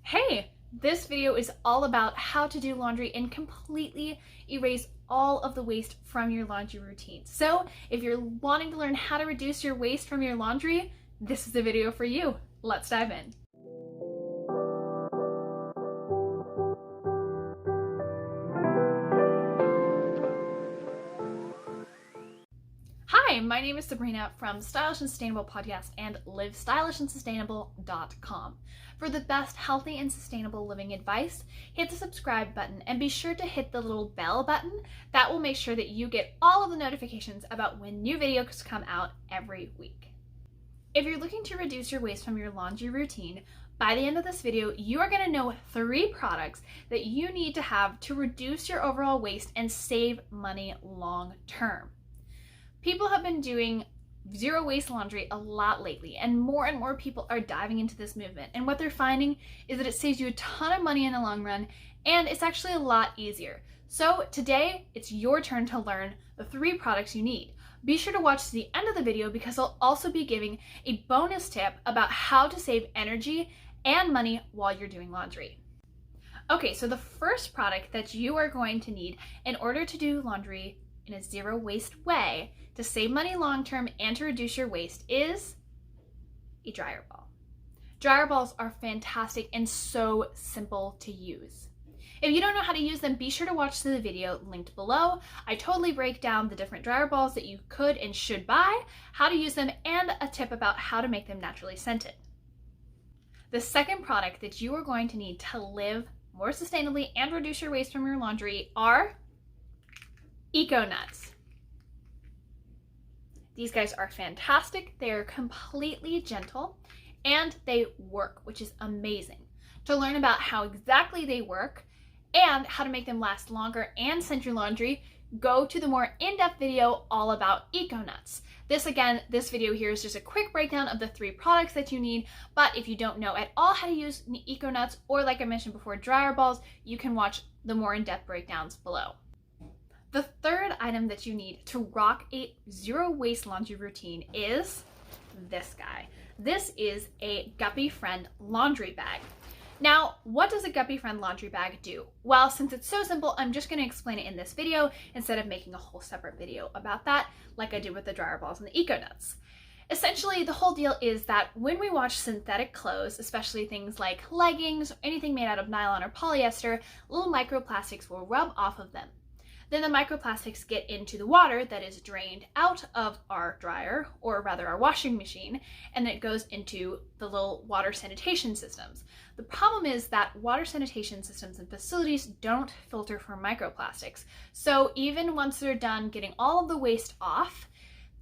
Hey, this video is all about how to do laundry and completely erase all of the waste from your laundry routine. So if you're wanting to learn how to reduce your waste from your laundry, this is the video for you. Let's dive in. Hi, my name is Sabrina from Stylish and Sustainable Podcast and livestylishandsustainable.com. For the best healthy and sustainable living advice, hit the subscribe button and be sure to hit the little bell button. That will make sure that you get all of the notifications about when new videos come out every week. If you're looking to reduce your waste from your laundry routine, by the end of this video, you are going to know 3 products that you need to have to reduce your overall waste and save money long term. People have been doing zero waste laundry a lot lately, and more people are diving into this movement. And what they're finding is that it saves you a ton of money in the long run, and it's actually a lot easier. So today, it's your turn to learn the 3 products you need. Be sure to watch to the end of the video because I'll also be giving a bonus tip about how to save energy and money while you're doing laundry. Okay, so the first product that you are going to need in order to do laundry in a zero waste way to save money long term and to reduce your waste is a dryer ball. Dryer balls are fantastic and so simple to use. If you don't know how to use them, be sure to watch the video linked below. I totally break down the different dryer balls that you could and should buy, how to use them, and a tip about how to make them naturally scented. The second product that you are going to need to live more sustainably and reduce your waste from your laundry are Eco Nuts. These guys are fantastic. They are completely gentle and they work, which is amazing. To learn about how exactly they work and how to make them last longer and scent your laundry, go to the more in-depth video all about Eco Nuts. This video here is just a quick breakdown of the 3 products that you need, but if you don't know at all how to use Eco Nuts, or like I mentioned before, dryer balls, you can watch the more in-depth breakdowns below. The third item that you need to rock a zero waste laundry routine is this guy. This is a Guppy Friend laundry bag. Now, what does a Guppy Friend laundry bag do? Well, since it's so simple, I'm just going to explain it in this video instead of making a whole separate video about that, like I did with the dryer balls and the Eco Nuts. Essentially, the whole deal is that when we wash synthetic clothes, especially things like leggings or anything made out of nylon or polyester, little microplastics will rub off of them. Then the microplastics get into the water that is drained out of our dryer, or rather our washing machine, and it goes into the little water sanitation systems. The problem is that water sanitation systems and facilities don't filter for microplastics. So even once they're done getting all of the waste off,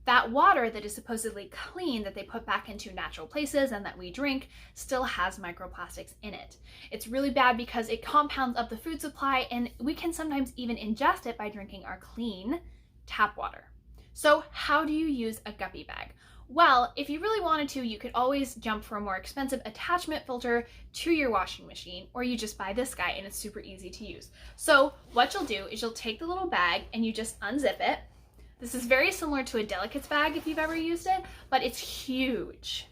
that water that is supposedly clean that they put back into natural places and that we drink still has microplastics in it. It's really bad because it compounds up the food supply and we can sometimes even ingest it by drinking our clean tap water. So how do you use a Guppy bag? Well, if you really wanted to, you could always jump for a more expensive attachment filter to your washing machine, or you just buy this guy and it's super easy to use. So what you'll do is you'll take the little bag and you just unzip it. This is very similar to a Delicates bag if you've ever used it, but it's huge.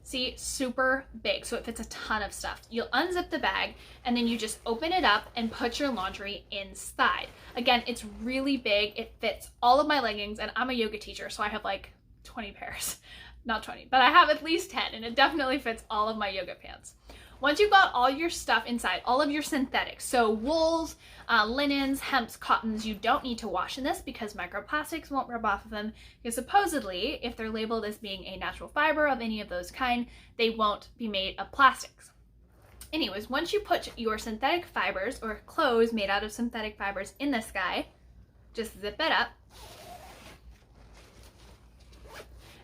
See, super big, so it fits a ton of stuff. You'll unzip the bag and then you just open it up and put your laundry inside. Again, it's really big. It fits all of my leggings, and I'm a yoga teacher, so I have like 20 pairs. Not 20, but I have at least 10, and it definitely fits all of my yoga pants. Once you've got all your stuff inside, all of your synthetics, so wools, linens, hemps, cottons, you don't need to wash in this because microplastics won't rub off of them, because supposedly, if they're labeled as being a natural fiber of any of those kind, they won't be made of plastics. Anyways, once you put your synthetic fibers or clothes made out of synthetic fibers in this guy, just zip it up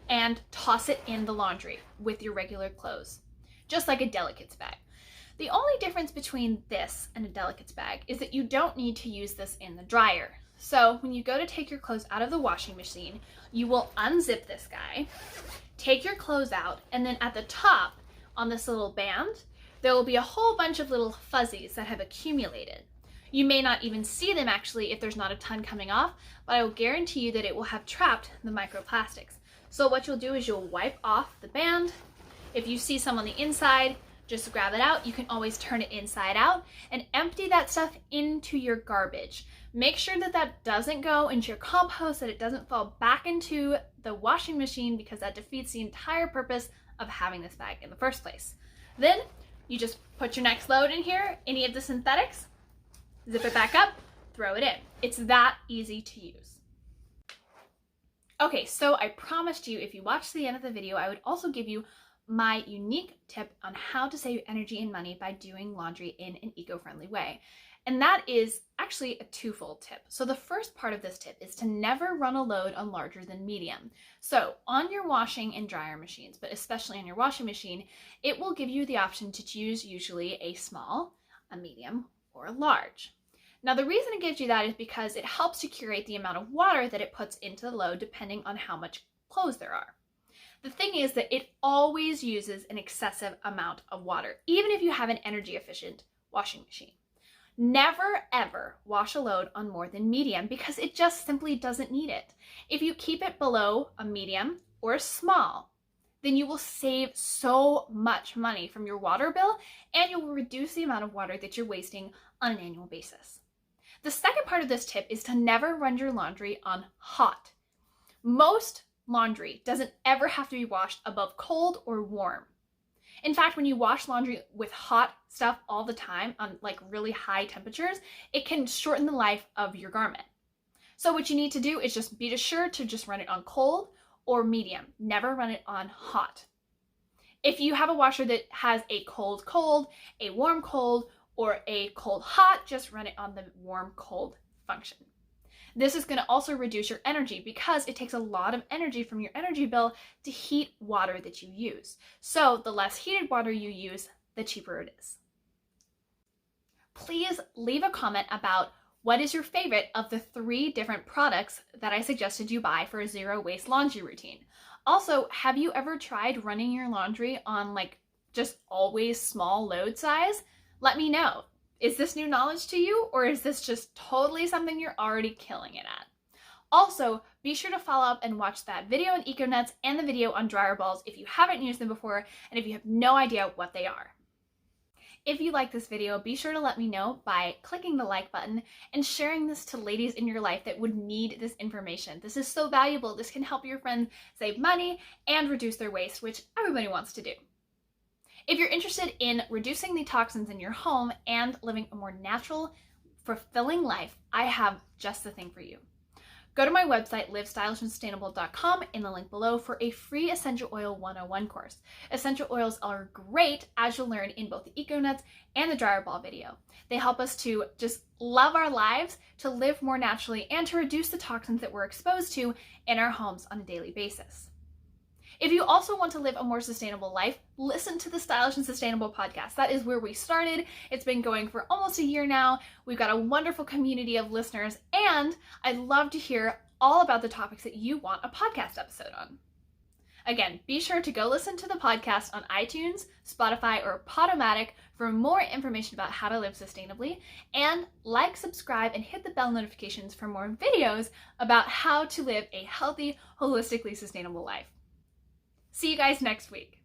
and toss it in the laundry with your regular clothes, just like a Delicates bag. The only difference between this and a Delicates bag is that you don't need to use this in the dryer. So when you go to take your clothes out of the washing machine, you will unzip this guy, take your clothes out, and then at the top on this little band, there will be a whole bunch of little fuzzies that have accumulated. You may not even see them actually if there's not a ton coming off, but I will guarantee you that it will have trapped the microplastics. So what you'll do is you'll wipe off the band. If you see some on the inside, Just grab it out. You can always turn it inside out and empty that stuff into your garbage. Make sure that that doesn't go into your compost, that it doesn't fall back into the washing machine, because that defeats the entire purpose of having this bag in the first place. Then you just put your next load in here, any of the synthetics, zip it back up, throw it in. It's that easy to use. Okay, so I promised you if you watch the end of the video, I would also give you my unique tip on how to save energy and money by doing laundry in an eco-friendly way. And that is actually a twofold tip. So the first part of this tip is to never run a load on larger than medium. So on your washing and dryer machines, but especially on your washing machine, it will give you the option to choose usually a small, a medium, or a large. Now the reason it gives you that is because it helps to curate the amount of water that it puts into the load depending on how much clothes there are. The thing is that it always uses an excessive amount of water, even if you have an energy efficient washing machine. Never ever wash a load on more than medium, because it just simply doesn't need it. If you keep it below a medium or a small, then you will save so much money from your water bill, and you will reduce the amount of water that you're wasting on an annual basis. The second part of this tip is to never run your laundry on hot. Most laundry doesn't ever have to be washed above cold or warm. In fact, when you wash laundry with hot stuff all the time on like really high temperatures, it can shorten the life of your garment. So what you need to do is just be sure to just run it on cold or medium. Never run it on hot. If you have a washer that has a cold cold, a warm cold, or a cold hot, just run it on the warm cold function. This is going to also reduce your energy, because it takes a lot of energy from your energy bill to heat water that you use. So the less heated water you use, the cheaper it is. Please leave a comment about what is your favorite of the 3 different products that I suggested you buy for a zero waste laundry routine. Also, have you ever tried running your laundry on like just always small load size? Let me know. Is this new knowledge to you, or is this just totally something you're already killing it at? Also, be sure to follow up and watch that video on EcoNuts and the video on dryer balls if you haven't used them before and if you have no idea what they are. If you like this video, be sure to let me know by clicking the like button and sharing this to ladies in your life that would need this information. This is so valuable. This can help your friends save money and reduce their waste, which everybody wants to do. If you're interested in reducing the toxins in your home and living a more natural, fulfilling life, I have just the thing for you. Go to my website, livestylishandsustainable.com, in the link below for a free Essential Oil 101 course. Essential oils are great, as you'll learn in both the EcoNuts and the dryer ball video. They help us to just love our lives, to live more naturally, and to reduce the toxins that we're exposed to in our homes on a daily basis. If you also want to live a more sustainable life, listen to the Stylish and Sustainable podcast. That is where we started. It's been going for almost a year now. We've got a wonderful community of listeners, and I'd love to hear all about the topics that you want a podcast episode on. Again, be sure to go listen to the podcast on iTunes, Spotify, or Podomatic for more information about how to live sustainably, and like, subscribe, and hit the bell notifications for more videos about how to live a healthy, holistically sustainable life. See you guys next week.